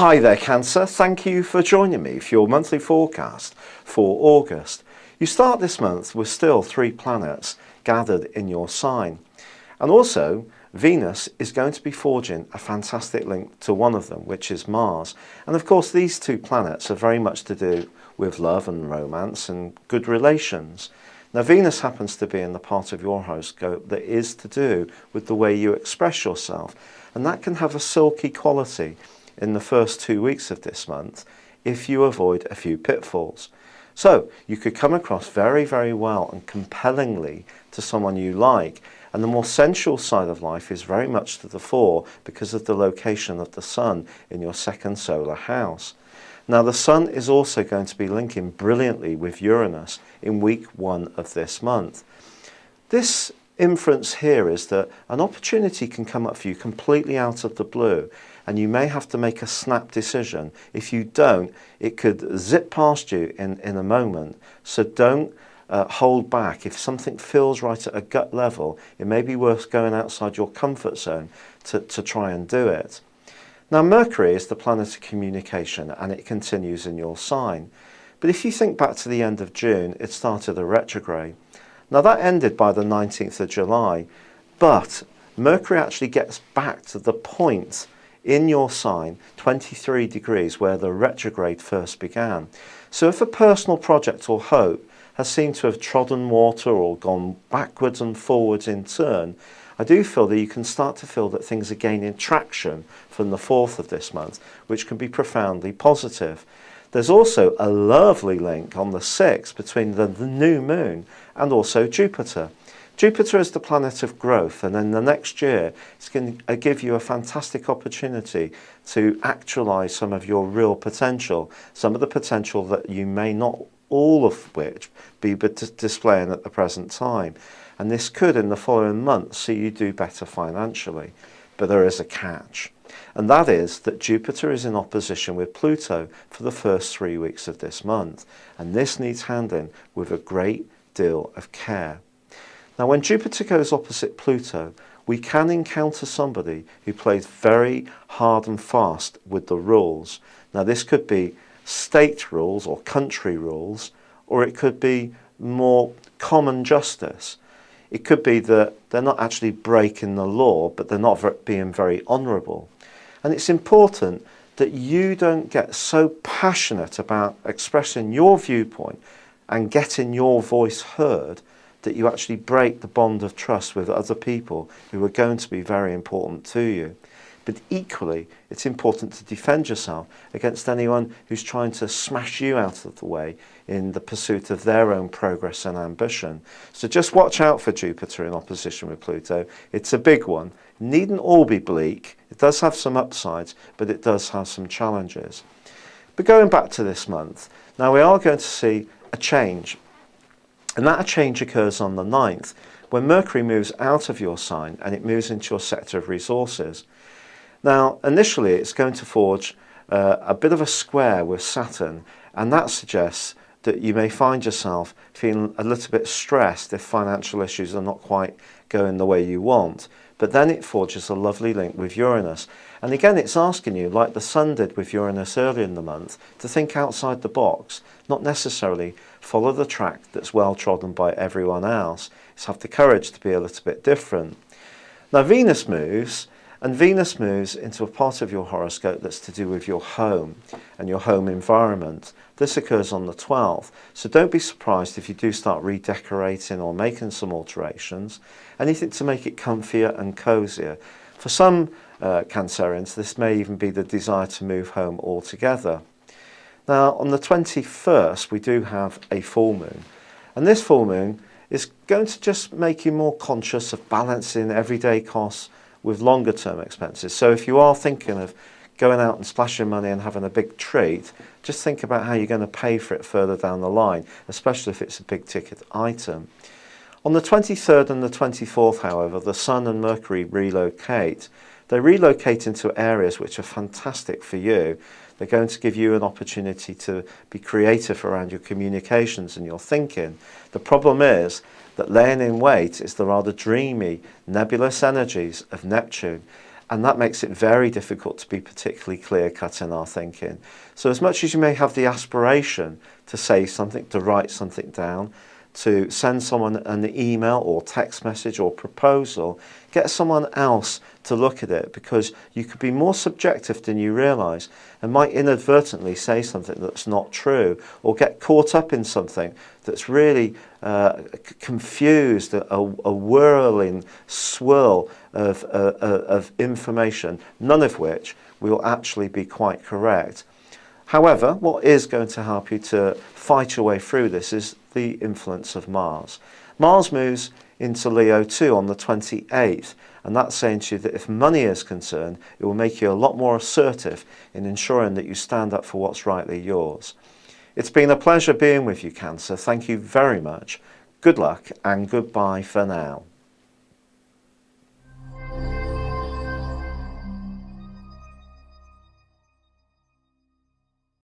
Hi there, Cancer. Thank you for joining me for your monthly forecast for August. You start this month with still 3 planets gathered in your sign. And also, Venus is going to be forging a fantastic link to one of them, which is Mars. And of course, these 2 planets are very much to do with love and romance and good relations. Now, Venus happens to be in the part of your horoscope that is to do with the way you express yourself. And that can have a silky quality in the first 2 weeks of this month if you avoid a few pitfalls. So you could come across very, very well and compellingly to someone you like, and the more sensual side of life is very much to the fore because of the location of the Sun in your 2nd solar house. Now, the Sun is also going to be linking brilliantly with Uranus in week 1 of this month. This inference here is that an opportunity can come up for you completely out of the blue, and you may have to make a snap decision. If you don't, it could zip past you in a moment. So don't hold back. If something feels right at a gut level, it may be worth going outside your comfort zone to try and do it. Now, Mercury is the planet of communication, and it continues in your sign. But if you think back to the end of June, it started a retrograde. Now, that ended by the 19th of July, but Mercury actually gets back to the point in your sign, 23 degrees, where the retrograde first began. So if a personal project or hope has seemed to have trodden water or gone backwards and forwards in turn, I do feel that you can start to feel that things are gaining traction from the 4th of this month, which can be profoundly positive. There's also a lovely link on the 6th between the new moon and also Jupiter. Jupiter is the planet of growth, and then the next year it's going to give you a fantastic opportunity to actualize some of your real potential, some of the potential that you may not, all of which, be displaying at the present time. And this could, in the following months, see you do better financially. But there is a catch. And that is that Jupiter is in opposition with Pluto for the first 3 weeks of this month. And this needs handling with a great deal of care. Now, when Jupiter goes opposite Pluto, we can encounter somebody who plays very hard and fast with the rules. Now, this could be state rules or country rules, or it could be more common justice. It could be that they're not actually breaking the law, but they're not being very honourable. And it's important that you don't get so passionate about expressing your viewpoint and getting your voice heard that you actually break the bond of trust with other people who are going to be very important to you. But equally, it's important to defend yourself against anyone who's trying to smash you out of the way in the pursuit of their own progress and ambition. So just watch out for Jupiter in opposition with Pluto. It's a big one. It needn't all be bleak. It does have some upsides, but it does have some challenges. But going back to this month, now we are going to see a change. And that change occurs on the 9th, when Mercury moves out of your sign and it moves into your sector of resources. Now, initially, it's going to forge a bit of a square with Saturn, and that suggests that you may find yourself feeling a little bit stressed if financial issues are not quite going the way you want. But then it forges a lovely link with Uranus. And again, it's asking you, like the Sun did with Uranus earlier in the month, to think outside the box, not necessarily follow the track that's well trodden by everyone else. It's have the courage to be a little bit different. Now, Venus moves, and Venus moves into a part of your horoscope that's to do with your home and your home environment. This occurs on the 12th, so don't be surprised if you do start redecorating or making some alterations, anything to make it comfier and cozier. For some Cancerians, this may even be the desire to move home altogether. Now, on the 21st, we do have a full moon, and this full moon is going to just make you more conscious of balancing everyday costs with longer term expenses. So if you are thinking of going out and splashing money and having a big treat, just think about how you're going to pay for it further down the line, especially if it's a big ticket item. On the 23rd and the 24th, however, the Sun and Mercury relocate. They relocate into areas which are fantastic for you. They're going to give you an opportunity to be creative around your communications and your thinking. The problem is that laying in wait is the rather dreamy, nebulous energies of Neptune. And that makes it very difficult to be particularly clear-cut in our thinking. So as much as you may have the aspiration to say something, to write something down, to send someone an email or text message or proposal, get someone else to look at it, because you could be more subjective than you realise and might inadvertently say something that's not true, or get caught up in something that's really confused, a whirling swirl of information, none of which will actually be quite correct. However, what is going to help you to fight your way through this is the influence of Mars. Mars moves into Leo too on the 28th, and that's saying to you that if money is concerned, it will make you a lot more assertive in ensuring that you stand up for what's rightly yours. It's been a pleasure being with you, Cancer. Thank you very much. Good luck and goodbye for now.